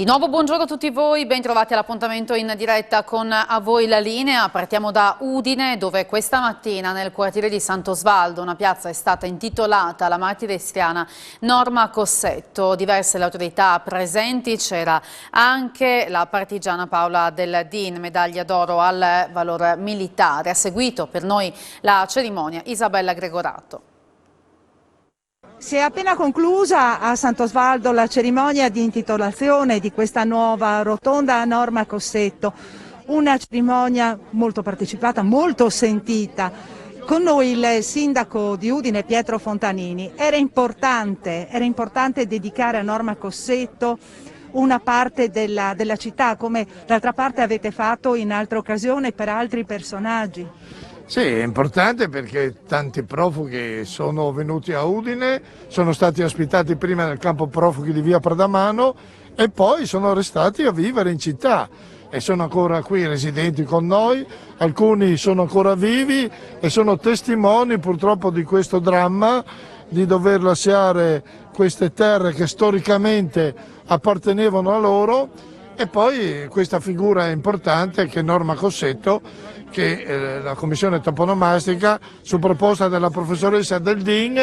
Di nuovo buongiorno a tutti voi, ben trovati all'appuntamento in diretta con A Voi la Linea. Partiamo da Udine, dove questa mattina nel quartiere di Sant'Osvaldo una piazza è stata intitolata alla martire istriana Norma Cossetto. Diverse le autorità presenti, c'era anche la partigiana Paola Del Din, medaglia d'oro al valor militare. Ha seguito per noi la cerimonia Isabella Gregorato. Si è appena conclusa a Sant'Osvaldo la cerimonia di intitolazione di questa nuova rotonda a Norma Cossetto, una cerimonia molto partecipata, molto sentita. Con noi il sindaco di Udine Pietro Fontanini. Era importante dedicare a Norma Cossetto una parte della città, come d'altra parte avete fatto in altre occasioni per altri personaggi. Sì, è importante perché tanti profughi sono venuti a Udine, sono stati ospitati prima nel campo profughi di via Pradamano e poi sono restati a vivere in città e sono ancora qui residenti con noi, alcuni sono ancora vivi e sono testimoni purtroppo di questo dramma di dover lasciare queste terre che storicamente appartenevano a loro. E poi questa figura importante che è Norma Cossetto, che la commissione toponomastica su proposta della professoressa Del Din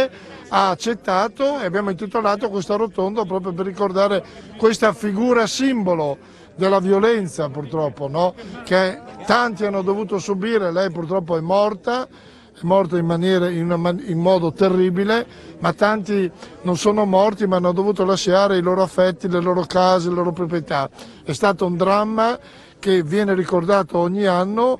ha accettato e abbiamo intitolato questa rotonda proprio per ricordare questa figura simbolo della violenza purtroppo, no? Che tanti hanno dovuto subire. Lei purtroppo è morta in modo terribile, ma tanti non sono morti ma hanno dovuto lasciare i loro affetti, le loro case, le loro proprietà. È stato un dramma che viene ricordato ogni anno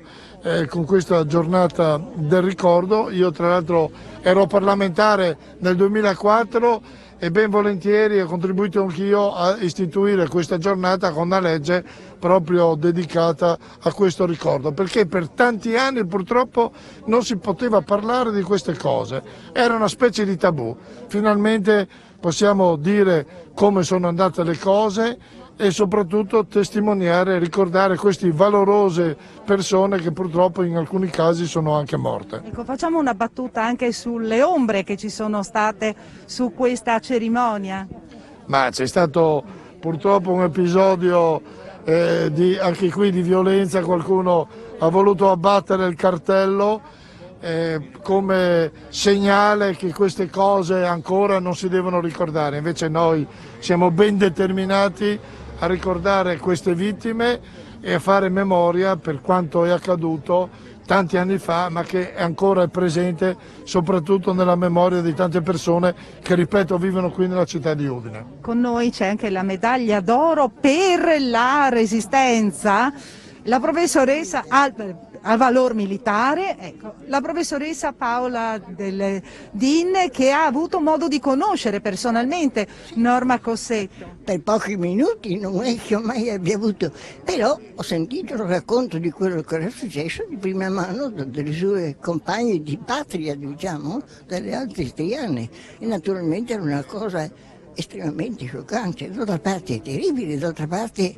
con questa giornata del ricordo. Io tra l'altro ero parlamentare nel 2004 e ben volentieri ho contribuito anch'io a istituire questa giornata con una legge proprio dedicata a questo ricordo, perché per tanti anni purtroppo non si poteva parlare di queste cose, era una specie di tabù. Finalmente possiamo dire come sono andate le cose e soprattutto testimoniare e ricordare queste valorose persone che purtroppo in alcuni casi sono anche morte. Ecco, facciamo una battuta anche sulle ombre che ci sono state su questa cerimonia. Ma c'è stato purtroppo un episodio anche qui di violenza, qualcuno ha voluto abbattere il cartello come segnale che queste cose ancora non si devono ricordare, invece noi siamo ben determinati a ricordare queste vittime e a fare memoria per quanto è accaduto tanti anni fa, ma che ancora è presente soprattutto nella memoria di tante persone che, ripeto, vivono qui nella città di Udine. Con noi c'è anche la medaglia d'oro per la resistenza, la professoressa al valor militare, ecco, la professoressa Paola Del Din, che ha avuto modo di conoscere personalmente Norma Cossetto. Per pochi minuti non è che mai abbia avuto, però ho sentito il racconto di quello che era successo di prima mano delle sue compagne di patria, diciamo, dalle altre istriane, e naturalmente era una cosa estremamente scioccante, d'altra parte è terribile, d'altra parte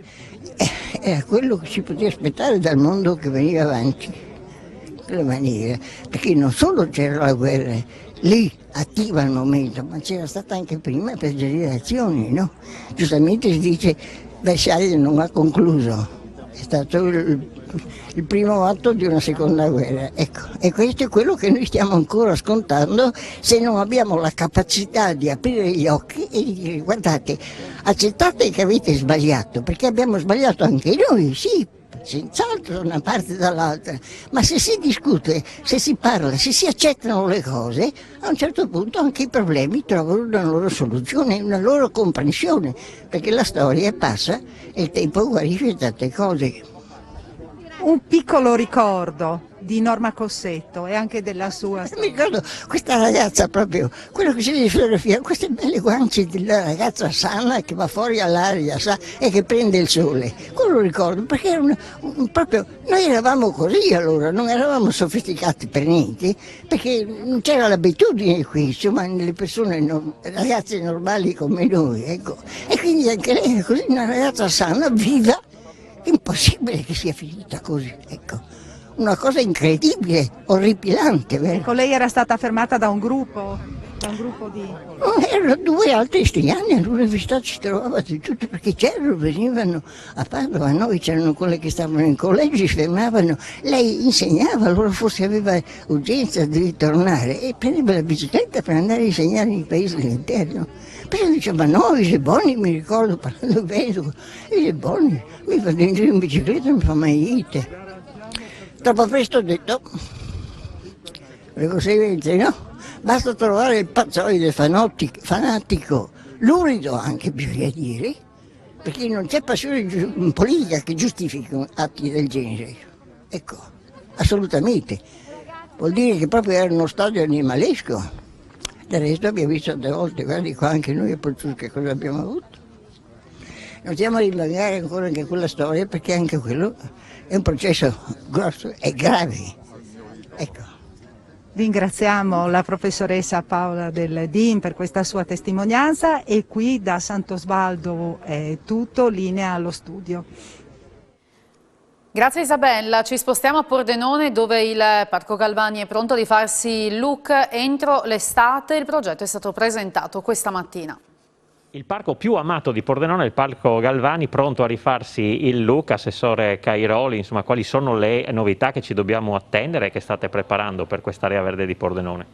era quello che si poteva aspettare dal mondo che veniva avanti, in quella maniera, perché non solo c'era la guerra lì attiva al momento, ma c'era stata anche prima per generazioni, no? Giustamente si dice Versailles non ha concluso, è stato il primo atto di una seconda guerra, ecco, e questo è quello che noi stiamo ancora scontando se non abbiamo la capacità di aprire gli occhi e di dire guardate, accettate che avete sbagliato, perché abbiamo sbagliato anche noi, sì, senz'altro da una parte e dall'altra, ma se si discute, se si parla, se si accettano le cose, a un certo punto anche i problemi trovano una loro soluzione, una loro comprensione, perché la storia passa e il tempo guarisce tante cose. Un piccolo ricordo di Norma Cossetto e anche della sua storia. Mi ricordo questa ragazza proprio, quello che si vede sulla fotografia, queste belle guance della ragazza sana che va fuori all'aria e che prende il sole. Quello lo ricordo perché era proprio, noi eravamo così allora, non eravamo sofisticati per niente, perché non c'era l'abitudine qui, insomma, nelle persone, ragazze normali come noi, ecco. E quindi anche lei è così, una ragazza sana, viva. Impossibile che sia finita così, ecco. Una cosa incredibile, orripilante, vero? Ecco, lei era stata fermata da un gruppo un gruppo di... Erano 2 altri italiani, all'università ci trovavano di tutto, perché c'erano, venivano a Padova, noi c'erano quelle che stavano in collegi, si fermavano, lei insegnava, allora forse aveva urgenza di ritornare e prendeva la bicicletta per andare a insegnare nei paesi dell'interno. Però diceva, no, i Seboni, mi ricordo parlando veneto, i Seboni, mi fa dentro in bicicletta, non mi fa mai ite. Troppo presto ho detto, le conseguenze, no? Basta trovare il pazzoide fanatico, lurido anche bisogna dire, perché non c'è passione politica che giustifichi atti del genere. Ecco, assolutamente. Vuol dire che proprio era uno stadio animalesco. Del resto abbiamo visto tante volte, guardi qua anche noi a Pozzuto che cosa abbiamo avuto. Non stiamo a divagare ancora anche quella storia perché anche quello è un processo grosso e grave. Ecco. Ringraziamo la professoressa Paola del DIN per questa sua testimonianza e qui da Sant'Osvaldo è tutto, linea allo studio. Grazie Isabella, ci spostiamo a Pordenone dove il Parco Galvani è pronto a rifarsi il look entro l'estate. Il progetto è stato presentato questa mattina. Il parco più amato di Pordenone è il Parco Galvani, pronto a rifarsi il look. Assessore Cairoli, insomma, quali sono le novità che ci dobbiamo attendere e che state preparando per quest'area verde di Pordenone?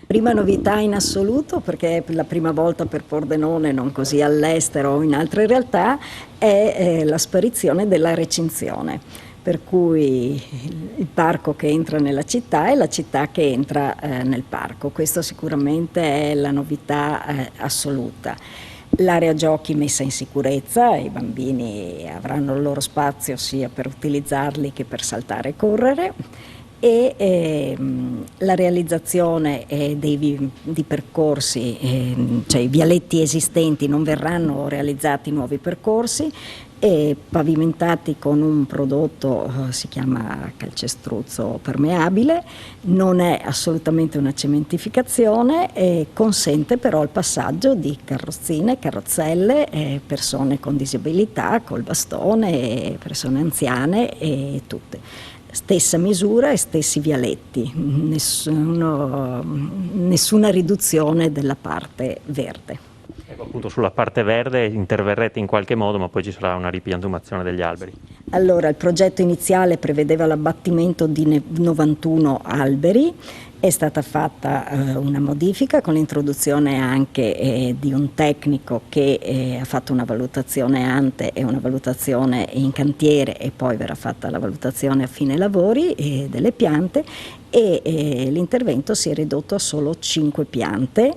Prima novità in assoluto, perché è la prima volta per Pordenone, non così all'estero o in altre realtà, è la sparizione della recinzione. Per cui il parco che entra nella città e la città che entra nel parco. Questo sicuramente è la novità assoluta. L'area giochi messa in sicurezza, i bambini avranno il loro spazio sia per utilizzarli che per saltare e correre e la realizzazione di percorsi, cioè i vialetti esistenti, non verranno realizzati nuovi percorsi e pavimentati con un prodotto, si chiama calcestruzzo permeabile, non è assolutamente una cementificazione e consente però il passaggio di carrozzine, carrozzelle, persone con disabilità, col bastone, persone anziane e tutte. Stessa misura e stessi vialetti, nessuna riduzione della parte verde. Ecco, appunto sulla parte verde interverrete in qualche modo, ma poi ci sarà una ripiantumazione degli alberi. Allora, il progetto iniziale prevedeva l'abbattimento di 91 alberi, è stata fatta una modifica con l'introduzione anche di un tecnico che ha fatto una valutazione ante e una valutazione in cantiere e poi verrà fatta la valutazione a fine lavori delle piante e l'intervento si è ridotto a solo 5 piante.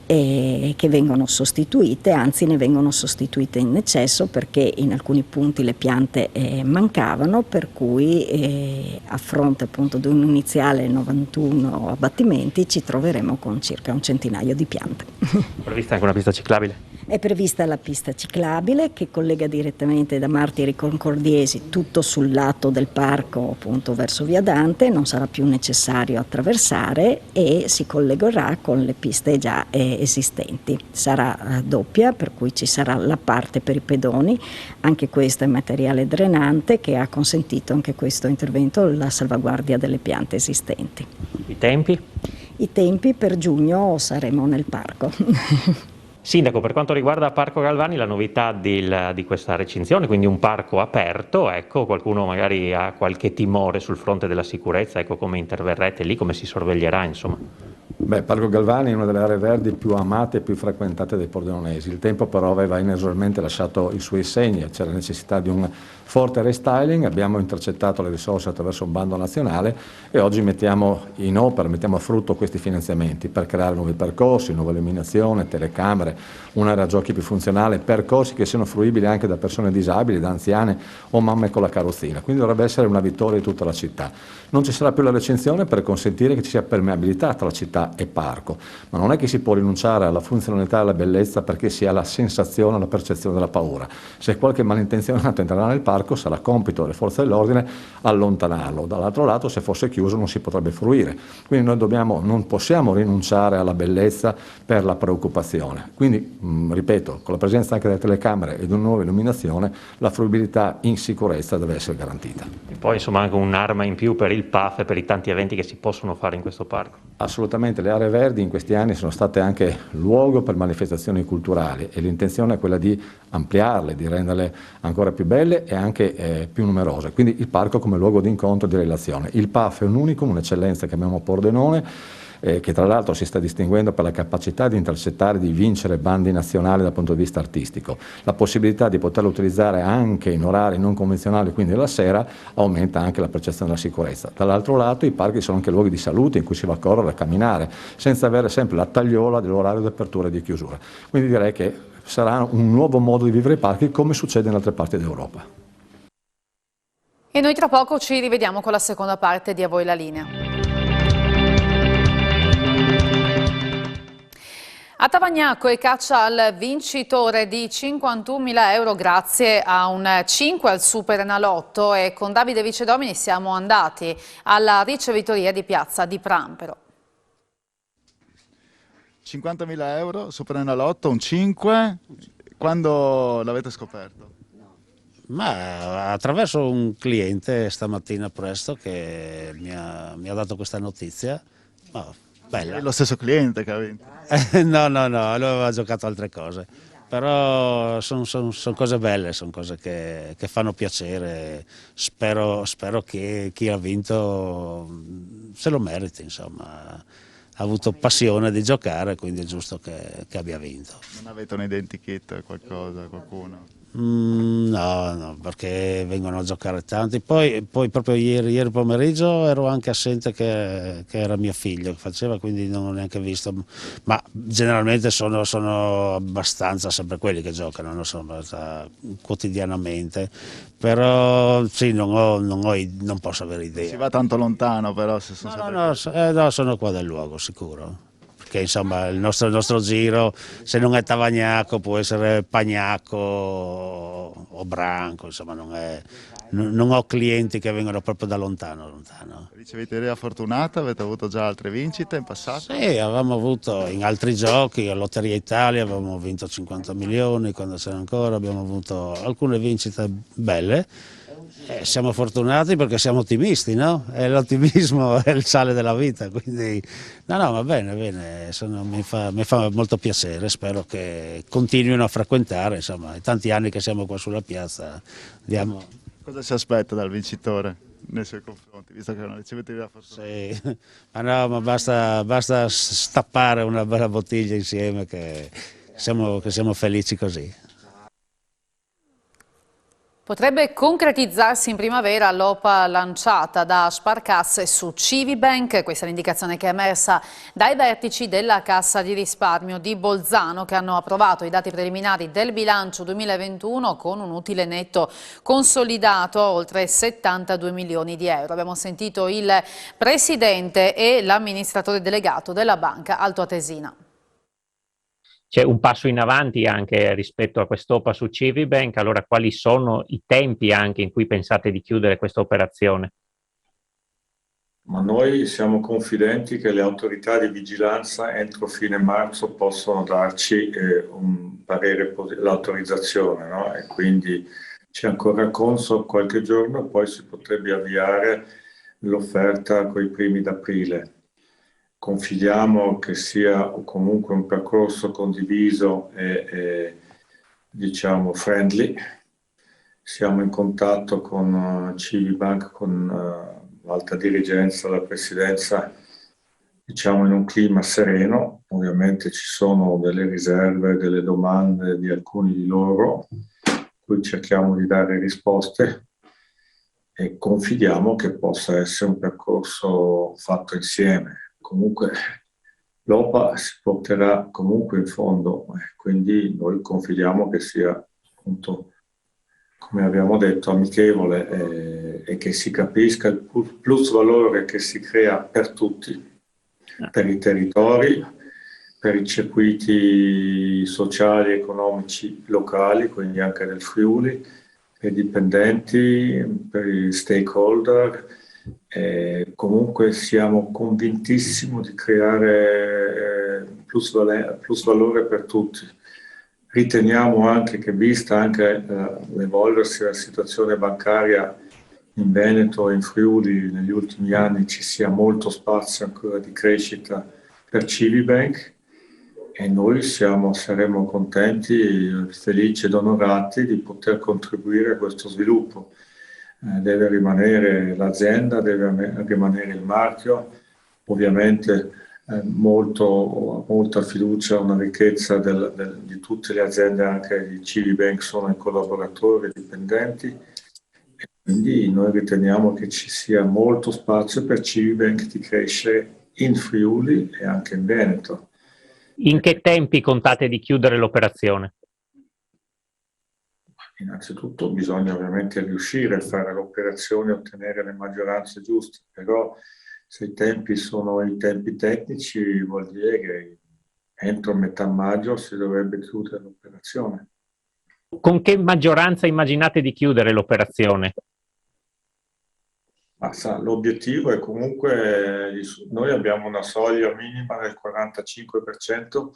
Che vengono sostituite, anzi ne vengono sostituite in eccesso perché in alcuni punti le piante mancavano, per cui a fronte appunto di un iniziale 91 abbattimenti ci troveremo con circa un centinaio di piante. È prevista anche una pista ciclabile? È prevista la pista ciclabile che collega direttamente da Martiri Concordiesi tutto sul lato del parco appunto verso Via Dante, non sarà più necessario attraversare e si collegherà con le piste già esistenti. Sarà doppia, per cui ci sarà la parte per i pedoni, anche questo è materiale drenante che ha consentito anche questo intervento la salvaguardia delle piante esistenti. I tempi? I tempi per giugno saremo nel parco. Sindaco, per quanto riguarda Parco Galvani, la novità di questa recinzione, quindi un parco aperto, ecco, qualcuno magari ha qualche timore sul fronte della sicurezza, ecco come interverrete lì, come si sorveglierà, insomma. Beh, Parco Galvani è una delle aree verdi più amate e più frequentate dai pordenonesi. Il tempo però aveva inesorabilmente lasciato i suoi segni, c'era necessità di un forte restyling, abbiamo intercettato le risorse attraverso un bando nazionale e oggi mettiamo in opera, mettiamo a frutto questi finanziamenti per creare nuovi percorsi, nuova illuminazione, telecamere, un'area giochi più funzionale, percorsi che siano fruibili anche da persone disabili, da anziane o mamme con la carrozzina, quindi dovrebbe essere una vittoria di tutta la città. Non ci sarà più la recinzione per consentire che ci sia permeabilità tra la città e parco, ma non è che si può rinunciare alla funzionalità e alla bellezza perché si ha la sensazione, la percezione della paura. Se qualche malintenzionato entrerà nel parco sarà compito delle forze dell'ordine allontanarlo, dall'altro lato se fosse chiuso non si potrebbe fruire, quindi noi non possiamo rinunciare alla bellezza per la preoccupazione, quindi ripeto, con la presenza anche delle telecamere e di una nuova illuminazione la fruibilità in sicurezza deve essere garantita. E poi insomma anche un'arma in più per il PAF e per i tanti eventi che si possono fare in questo parco. Assolutamente, le aree verdi in questi anni sono state anche luogo per manifestazioni culturali e l'intenzione è quella di ampliarle, di renderle ancora più belle e anche più numerose. Quindi il parco come luogo di incontro e di relazione. Il PAF è un unicum, un'eccellenza che abbiamo a Pordenone, che tra l'altro si sta distinguendo per la capacità di intercettare, di vincere bandi nazionali dal punto di vista artistico. La possibilità di poterlo utilizzare anche in orari non convenzionali, quindi la sera, aumenta anche la percezione della sicurezza. Dall'altro lato i parchi sono anche luoghi di salute in cui si va a correre, a camminare, senza avere sempre la tagliola dell'orario di apertura e di chiusura. Quindi direi che sarà un nuovo modo di vivere i parchi come succede in altre parti d'Europa. E noi tra poco ci rivediamo con la seconda parte di A voi la linea. A Tavagnacco e caccia al vincitore di 51.000 euro grazie a un 5 al Super Enalotto, e con Davide Vicedomini siamo andati alla ricevitoria di Piazza di Prampero. 50.000 euro, Super Enalotto, un 5, quando l'avete scoperto? Ma attraverso un cliente stamattina presto che mi ha dato questa notizia. Bella. È lo stesso cliente che ha vinto? No, lui aveva giocato altre cose, però sono cose belle, sono cose che fanno piacere. Spero che chi ha vinto se lo meriti, insomma. Ha avuto passione di giocare, quindi è giusto che abbia vinto. Non avete un identikit, qualcuno? No, perché vengono a giocare tanti. Poi proprio ieri pomeriggio ero anche assente che era mio figlio che faceva, quindi non ho neanche visto. Ma generalmente sono abbastanza sempre quelli che giocano, non sono quotidianamente. Però sì, non posso avere idea. Si va tanto lontano però se sono No, sono qua del luogo, sicuro. Che insomma il nostro giro, se non è Tavagnacco, può essere Pagnacco o Branco, insomma non ho clienti che vengono proprio da lontano. Riceviteria fortunata, avete avuto già altre vincite in passato? Sì, avevamo avuto in altri giochi, a Lotteria Italia avevamo vinto 50 milioni, quando c'era ancora, abbiamo avuto alcune vincite belle. Siamo fortunati perché siamo ottimisti, no? E l'ottimismo è il sale della vita, quindi no, va bene, mi fa molto piacere, spero che continuino a frequentare, insomma, è tanti anni che siamo qua sulla piazza. Cosa si aspetta dal vincitore nei suoi confronti, visto che è una riceviteria fortunata? Sì, ma basta stappare una bella bottiglia insieme che siamo felici così. Potrebbe concretizzarsi in primavera l'OPA lanciata da Sparkasse su Civibank. Questa è l'indicazione che è emersa dai vertici della Cassa di risparmio di Bolzano, che hanno approvato i dati preliminari del bilancio 2021 con un utile netto consolidato a oltre 72 milioni di euro. Abbiamo sentito il presidente e l'amministratore delegato della Banca Altoatesina. C'è un passo in avanti anche rispetto a quest'OPA su Civibank, allora quali sono i tempi anche in cui pensate di chiudere questa operazione? Ma noi siamo confidenti che le autorità di vigilanza entro fine marzo possono darci un parere, l'autorizzazione, no? E quindi c'è ancora Consob qualche giorno e poi si potrebbe avviare l'offerta coi primi d'aprile. Confidiamo che sia comunque un percorso condiviso e diciamo friendly. Siamo in contatto con Civibank, con l'alta dirigenza, la presidenza, diciamo in un clima sereno. Ovviamente ci sono delle riserve, delle domande di alcuni di loro, cui cerchiamo di dare risposte e confidiamo che possa essere un percorso fatto insieme. Comunque l'OPA si porterà comunque in fondo, quindi noi confidiamo che sia appunto, come abbiamo detto, amichevole e che si capisca il plus valore che si crea per tutti, per i territori, per i circuiti sociali e economici locali, quindi anche del Friuli, per i dipendenti, per i stakeholder. Comunque siamo convintissimi di creare plus valore per tutti. Riteniamo anche che, vista anche l'evolversi della situazione bancaria in Veneto e in Friuli negli ultimi anni, ci sia molto spazio ancora di crescita per Civibank e noi saremo contenti, felici ed onorati di poter contribuire a questo sviluppo. Deve rimanere l'azienda, deve rimanere il marchio, ovviamente molta fiducia, una ricchezza di tutte le aziende, anche di Civibank, sono i collaboratori, i dipendenti, e quindi noi riteniamo che ci sia molto spazio per Civibank di crescere in Friuli e anche in Veneto. In che tempi contate di chiudere l'operazione? Innanzitutto bisogna ovviamente riuscire a fare l'operazione e ottenere le maggioranze giuste, però se i tempi sono i tempi tecnici vuol dire che entro metà maggio si dovrebbe chiudere l'operazione. Con che maggioranza immaginate di chiudere l'operazione? L'obiettivo è comunque, noi abbiamo una soglia minima del 45%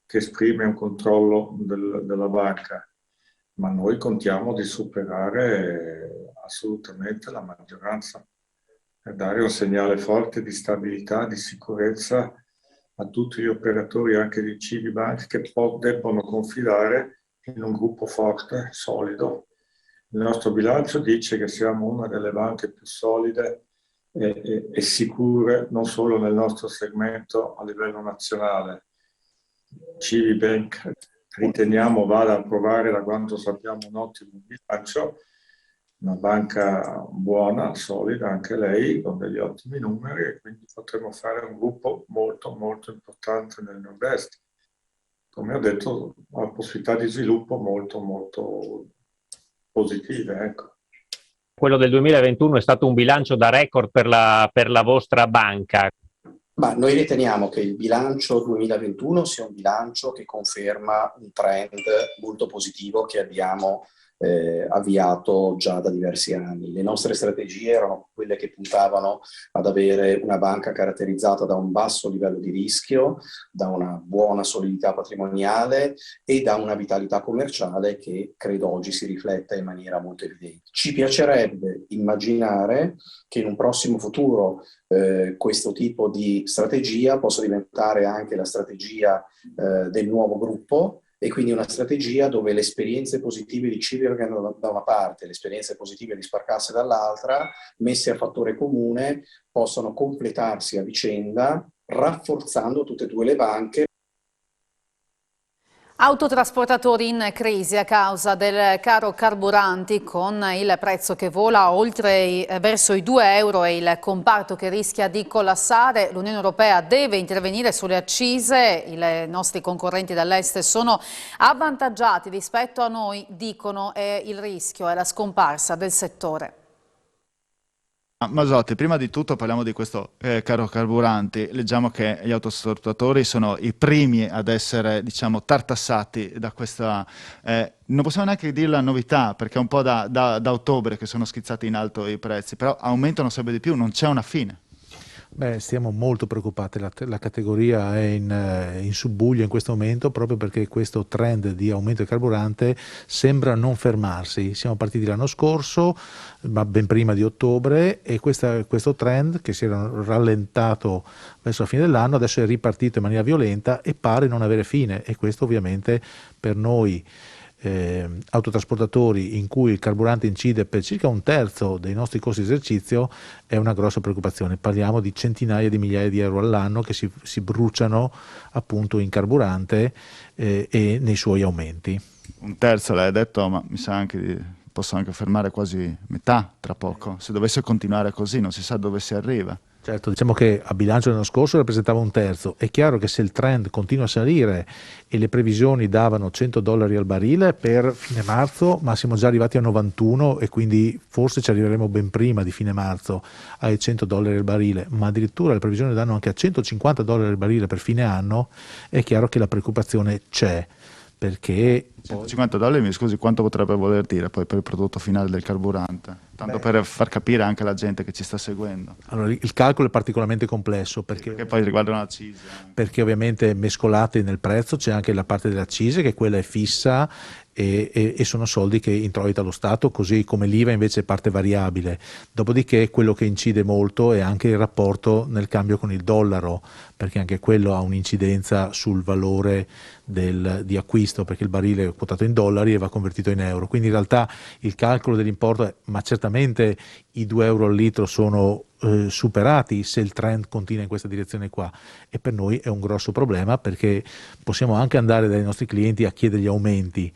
che esprime un controllo della banca, ma noi contiamo di superare assolutamente la maggioranza per dare un segnale forte di stabilità, di sicurezza a tutti gli operatori anche di Civibank che debbono confidare in un gruppo forte, solido. Il nostro bilancio dice che siamo una delle banche più solide e sicure non solo nel nostro segmento a livello nazionale. Civibank riteniamo vada a provare, da quanto sappiamo, un ottimo bilancio, una banca buona, solida, anche lei, con degli ottimi numeri, e quindi potremo fare un gruppo molto molto importante nel Nord-Est. Come ho detto, ha possibilità di sviluppo molto molto positive, ecco. Quello del 2021 è stato un bilancio da record per la vostra banca. Ma noi riteniamo che il bilancio 2021 sia un bilancio che conferma un trend molto positivo che abbiamo avviato già da diversi anni. Le nostre strategie erano quelle che puntavano ad avere una banca caratterizzata da un basso livello di rischio, da una buona solidità patrimoniale e da una vitalità commerciale che credo oggi si rifletta in maniera molto evidente. Ci piacerebbe immaginare che in un prossimo futuro questo tipo di strategia possa diventare anche la strategia del nuovo gruppo, e quindi una strategia dove le esperienze positive di Civibank da una parte, le esperienze positive di Sparkasse dall'altra, messe a fattore comune, possano completarsi a vicenda, rafforzando tutte e due le banche. Autotrasportatori in crisi a causa del caro carburanti, con il prezzo che vola verso i 2 euro e il comparto che rischia di collassare. L'Unione Europea deve intervenire sulle accise, i nostri concorrenti dall'est sono avvantaggiati rispetto a noi, dicono, e il rischio è la scomparsa del settore. Masotti, prima di tutto parliamo di questo caro carburanti. Leggiamo che gli autotrasportatori sono i primi ad essere, diciamo, tartassati da questa... non possiamo neanche dire la novità, perché è un po' da ottobre che sono schizzati in alto i prezzi, però aumentano sempre di più, non c'è una fine. Beh, stiamo molto preoccupati, la categoria è in subbuglio in questo momento proprio perché questo trend di aumento del carburante sembra non fermarsi. Siamo partiti l'anno scorso, ma ben prima di ottobre, e questo trend che si era rallentato verso la fine dell'anno adesso è ripartito in maniera violenta e pare non avere fine, e questo ovviamente per noi autotrasportatori, in cui il carburante incide per circa 1/3 dei nostri costi di esercizio, è una grossa preoccupazione. Parliamo di centinaia di migliaia di euro all'anno che si bruciano appunto in carburante e nei suoi aumenti. 1/3 l'hai detto, ma mi sa anche posso anche fermare quasi metà tra poco. Se dovesse continuare così non si sa dove si arriva. Certo, diciamo che a bilancio dell'anno scorso rappresentava 1/3. È chiaro che se il trend continua a salire e le previsioni davano $100 al barile per fine marzo, ma siamo già arrivati a 91 e quindi forse ci arriveremo ben prima di fine marzo ai $100 al barile, ma addirittura le previsioni danno anche a $150 al barile per fine anno, è chiaro che la preoccupazione c'è. Perché $150, mi scusi, quanto potrebbe voler dire poi per il prodotto finale del carburante? Tanto per far capire anche alla gente che ci sta seguendo. Allora, il calcolo è particolarmente complesso perché poi riguardano l'accise. Perché ovviamente mescolate nel prezzo c'è anche la parte dell'accise, che quella è fissa e sono soldi che introita lo Stato, così come l'IVA invece è parte variabile. Dopodiché quello che incide molto è anche il rapporto nel cambio con il dollaro, perché anche quello ha un'incidenza sul valore di acquisto, perché il barile è quotato in dollari e va convertito in euro. Quindi in realtà il calcolo dell'importo è, ma certamente i 2 euro al litro sono superati se il trend continua in questa direzione qua, e per noi è un grosso problema, perché possiamo anche andare dai nostri clienti a chiedergli aumenti,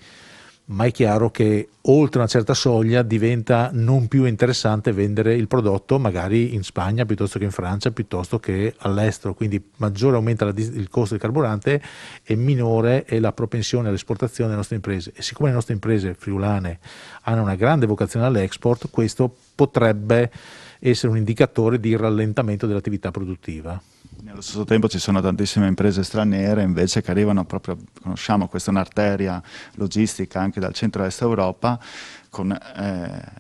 ma è chiaro che oltre una certa soglia diventa non più interessante vendere il prodotto magari in Spagna piuttosto che in Francia, piuttosto che all'estero, quindi maggiore aumenta il costo del carburante e minore è la propensione all'esportazione delle nostre imprese. E siccome le nostre imprese friulane hanno una grande vocazione all'export, questo potrebbe essere un indicatore di rallentamento dell'attività produttiva. Nello stesso tempo ci sono tantissime imprese straniere invece che arrivano proprio, conosciamo, questa è un'arteria logistica anche dal centro-est Europa, con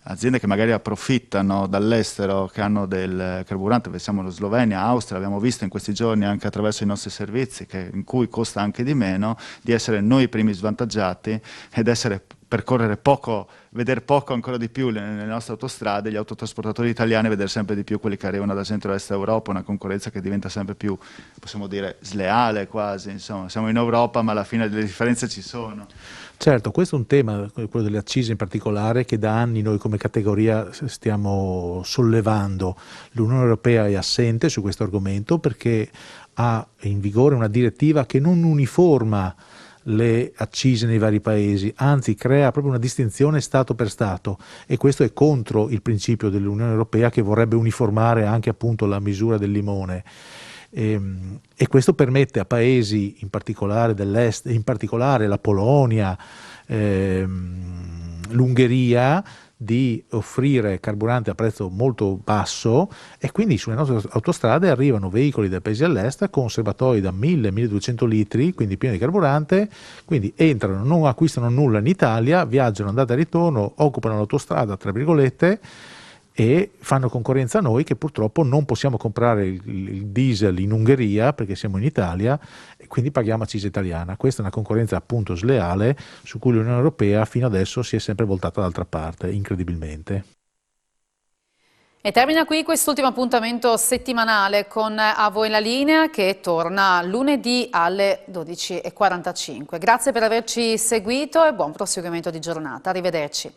aziende che magari approfittano dall'estero, che hanno del carburante, pensiamo alla Slovenia, Austria, abbiamo visto in questi giorni anche attraverso i nostri servizi, in cui costa anche di meno, di essere noi i primi svantaggiati ed essere percorrere poco, vedere poco ancora di più nelle nostre autostrade, gli autotrasportatori italiani, vedere sempre di più quelli che arrivano dal centro-est Europa, una concorrenza che diventa sempre più, possiamo dire, sleale quasi, insomma, siamo in Europa ma alla fine le differenze ci sono. Certo, questo è un tema, quello delle accise in particolare, che da anni noi come categoria stiamo sollevando. L'Unione Europea è assente su questo argomento perché ha in vigore una direttiva che non uniforma le accise nei vari paesi, anzi crea proprio una distinzione Stato per Stato, e questo è contro il principio dell'Unione Europea, che vorrebbe uniformare anche appunto la misura del limone. E questo permette a paesi in particolare dell'est, in particolare la Polonia, l'Ungheria, di offrire carburante a prezzo molto basso, e quindi sulle nostre autostrade arrivano veicoli dai paesi all'est con serbatoi da 1000-1200 litri, quindi pieni di carburante, quindi entrano, non acquistano nulla in Italia, viaggiano andata e ritorno, occupano l'autostrada tra virgolette e fanno concorrenza a noi, che purtroppo non possiamo comprare il diesel in Ungheria perché siamo in Italia e quindi paghiamo accisa italiana. Questa è una concorrenza appunto sleale su cui l'Unione Europea fino adesso si è sempre voltata dall'altra parte, incredibilmente. E termina qui quest'ultimo appuntamento settimanale con A Voi la Linea, che torna lunedì alle 12:45. Grazie per averci seguito e buon proseguimento di giornata. Arrivederci.